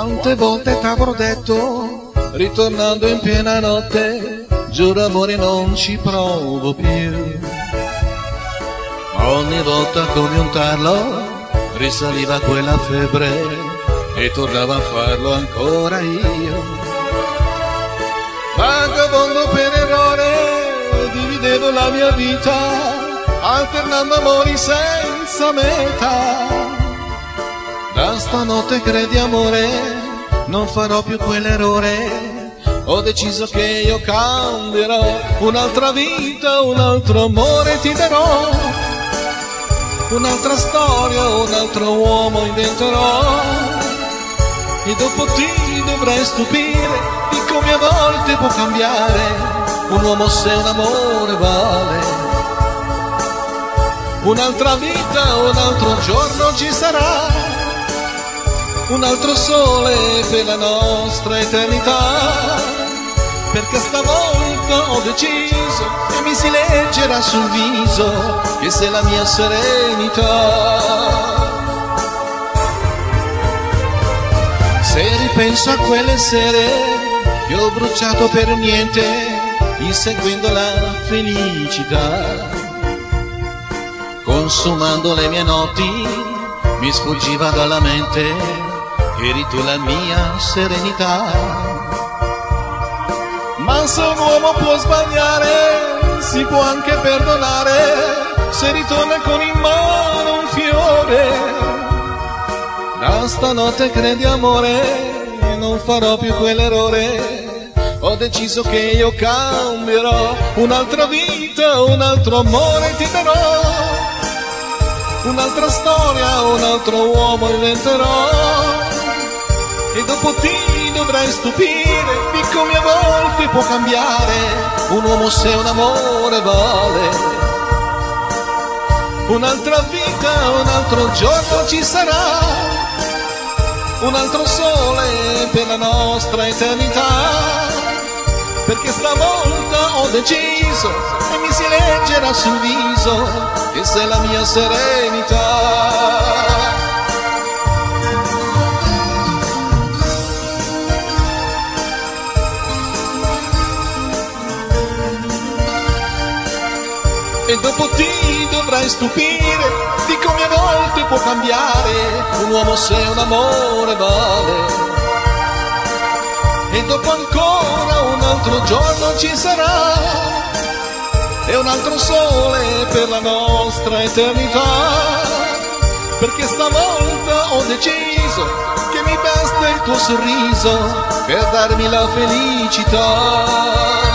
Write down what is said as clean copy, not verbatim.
Quante volte t'avrò detto, ritornando in piena notte, giuro amore non ci provo più. Ogni volta come un tarlo risaliva quella febbre e tornavo a farlo ancora io. Vagabondo per errore dividevo la mia vita, alternando amori senza meta. Da stanotte credi amore, non farò più quell'errore. Ho deciso che io cambierò, un'altra vita, un altro amore ti darò. Un'altra storia, un altro uomo inventerò. E dopo ti dovrai stupire di come a volte può cambiare un uomo se un amore vale. Un'altra vita, un altro giorno ci sarà, un altro sole per la nostra eternità, perché stavolta ho deciso e mi si leggerà sul viso che sei la mia serenità. Se ripenso a quelle sere che ho bruciato per niente, inseguendo la felicità, consumando le mie notti, mi sfuggiva dalla mente eri tu la mia serenità. Ma se un uomo può sbagliare, si può anche perdonare, se ritorna con in mano un fiore. Da stanotte credi amore, non farò più quell'errore. Ho deciso che io cambierò, un'altra vita, un altro amore ti darò. Un'altra storia, un altro uomo inventerò. E dopo ti dovrai stupire di come a volte può cambiare un uomo se un amore vale. Un'altra vita, un altro giorno ci sarà, un altro sole per la nostra eternità, perché stavolta ho deciso e mi si leggerà sul viso che sei la mia serenità. E dopo ti dovrai stupire di come a volte può cambiare un uomo se un amore vale. E dopo ancora un altro giorno ci sarà, e un altro sole per la nostra eternità, perché stavolta ho deciso che mi basta il tuo sorriso per darmi la felicità.